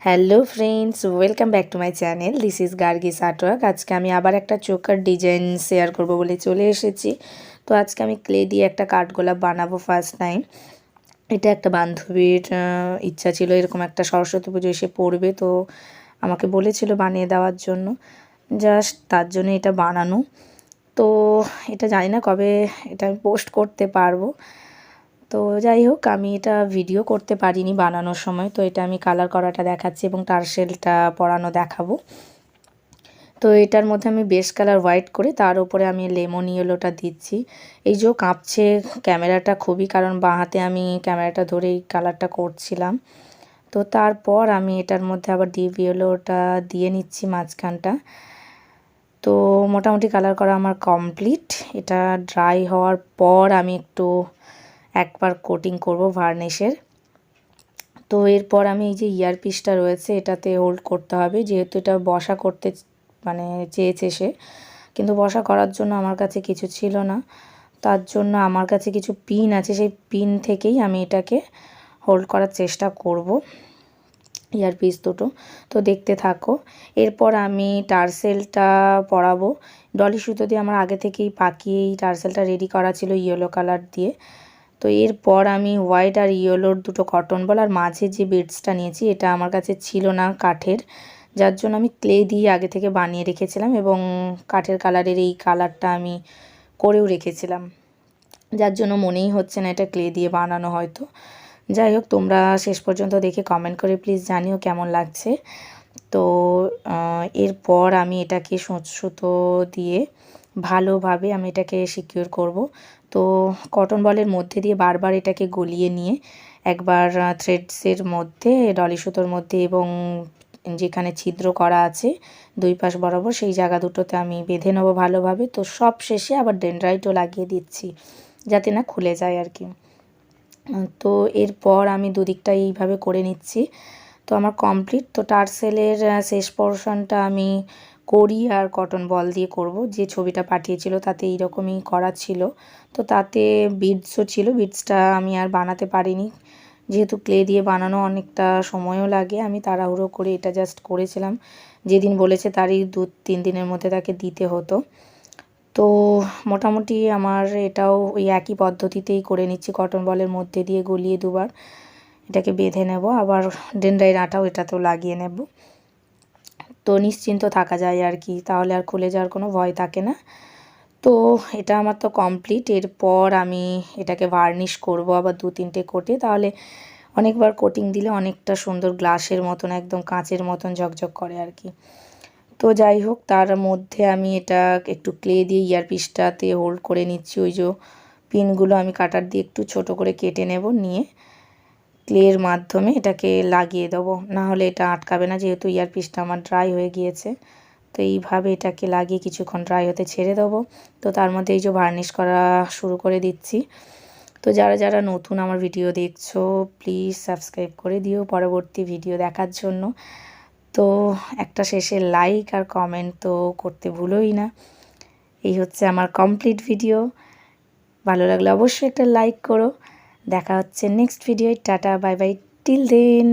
Hello friends, welcome back to my channel. This is Gargi's artwork. আজকে আমি আবার একটা চোকার ডিজাইন শেয়ার করব বলে চলে এসেছি। তো আজকে আমি ক্লে দিয়ে একটা কাঠগোলাপ বানাবো ফার্স্ট টাইম। এটা একটা বান্ধবীর ইচ্ছা ছিল, এরকম একটা সরস্বতী পুজো এসে পড়বে, তো আমাকে বলেছিল বানিয়ে দেওয়ার জন্য। জাস্ট তার জন্য এটা বানানো। তো এটা জানি না কবে এটা আমি পোস্ট করতে পারবো। তো যাই হোক, আমি এটা ভিডিও করতে পারিনি বানানোর সময়। তো এটা আমি কালার করাটা দেখাচ্ছি এবং টার্সেলটা পরানো দেখাবো। তো এটার মধ্যে আমি বেস কালার হোয়াইট করে তার উপরে আমি লেমন ইয়েলোটা দিচ্ছি। এই যে কাঁপছে ক্যামেরাটা খুবই, কারণ বাঁ হাতে আমি ক্যামেরাটা ধরে এই কালারটা করছিলাম। তো তারপর আমি এটার মধ্যে আবার ডিপ ইয়েলোটা দিয়ে নিচ্ছি মাঝখানটা। তো মোটামুটি কালার করা আমার কমপ্লিট। এটা ড্রাই হওয়ার পর আমি একবার কোটিং করব ভার্নিশের। তো এরপর আমি এই যে ইয়ারপিসটা রয়েছে এটাতে হোল্ড করতে হবে, যেহেতু এটা বসা করতে চেয়েছে সে, কিন্তু বসা করার জন্য আমার কাছে কিছু ছিল না। তার জন্য আমার কাছে কিছু পিন আছে, সেই পিন থেকেই আমি এটাকে হোল্ড করার চেষ্টা করব, ইয়ারপিস দুটো। তো দেখতে থাকো। এরপর আমি টার্সেলটা পরাবো। ডলি সুতো দিয়ে আমার আগে থেকেই পাকিয়ে এই টার্সেলটা রেডি করা ছিল ইয়েলো কালার দিয়ে। তো এরপর আমি হোয়াইট আর ইয়েলোর দুটো কটন বল আর মাঝে যে বিডসটা নিয়েছি এটা আমার কাছে ছিল না কাঠের, যার জন্য আমি ক্লে দিয়ে আগে থেকে বানিয়ে রেখেছিলাম এবং কাঠের কালারের এই কালারটা আমি করেও রেখেছিলাম, যার জন্য মনেই হচ্ছে না এটা ক্লে দিয়ে বানানো হয়তো। যাই হোক, তোমরা শেষ পর্যন্ত দেখে কমেন্ট করে প্লিজ জানিও কেমন লাগছে। তো এরপর আমি এটাকে সুতো দিয়ে ভালোভাবে আমি এটাকে সিকিউর করব। তো কটন বলের মধ্যে দিয়ে বারবার এটাকে গলিয়ে নিয়ে একবার থ্রেডসের মধ্যে, ডলি সুতোর মধ্যে এবং যেখানে ছিদ্র করা আছে দুই পাশ বরাবর সেই জায়গা দুটোতে আমি বেঁধে নেবো ভালোভাবে। তো সব শেষে আবার ডেনড্রাইটও লাগিয়ে দিচ্ছি যাতে না খুলে যায় আর কি। তো এরপর আমি দুদিকটা এইভাবে করে নিচ্ছি। তো আমার কমপ্লিট। তো টার্সেলের শেষ পোর্শনটা আমি করি আর কটন বল দিয়ে করব। যে ছবিটা পাঠিয়েছিল তাতে এইরকমই করা ছিল। তো তাতে বিডসও ছিল, বিডসটা আমি আর বানাতে পারিনি, যেহেতু ক্লে দিয়ে বানানো অনেকটা সময়ও লাগে। আমি তাড়াহুড়ো করে এটা জাস্ট করেছিলাম, যেদিন বলেছে তারই 2-3 দিনের মধ্যে তাকে দিতে হতো। তো মোটামুটি আমার এটাও ওই একই পদ্ধতিতেই করে নিচ্ছি, কটন বলের মধ্যে দিয়ে গলিয়ে দুবার এটাকে বেঁধে নেব, আবার ডেনড্রাইট আটাও এটাতেও লাগিয়ে নেব। তো নিশ্চিন্ত থাকা যায় আর কি, তাহলে আর খুলে যাওয়ার কোনো ভয় থাকে না। তো এটা আমার তো কমপ্লিট। এরপর আমি এটাকে ভার্নিশ করব আবার 2-3টে কোটে, তাহলে অনেকবার কোটিং দিলে অনেকটা সুন্দর গ্লাসের মতন, একদম কাঁচের মতন ঝকঝক করে আর কি। তো যাই হোক, তার মধ্যে আমি এটা একটু ক্লে দিয়ে ইয়ারপিসটাতে হোল্ড করে নিচ্ছি। ওই যে পিনগুলো আমি কাটার দিয়ে একটু ছোট করে কেটে নেব, নিয়ে ক্লের মাধ্যমে এটাকে লাগিয়ে দেবো, না হলে এটা আটকাবে না, যেহেতু ইয়ারপিসটা আমার ড্রাই হয়ে গিয়েছে। তো এইভাবে এটাকে লাগিয়ে কিছুক্ষণ ড্রাই হতে ছেড়ে দেবো। তো তার মধ্যে এই যে ভার্নিশ করা শুরু করে দিচ্ছি। তো যারা যারা নতুন আমার ভিডিও দেখছো প্লিজ সাবস্ক্রাইব করে দিও পরবর্তী ভিডিও দেখার জন্য। তো একটা শেষে লাইক আর কমেন্ট তো করতে ভুলোই না। এই হচ্ছে আমার কমপ্লিট ভিডিও। ভালো লাগলে অবশ্যই একটা লাইক করো। দেখা হচ্ছে next video. Tata, bye bye, till দেন।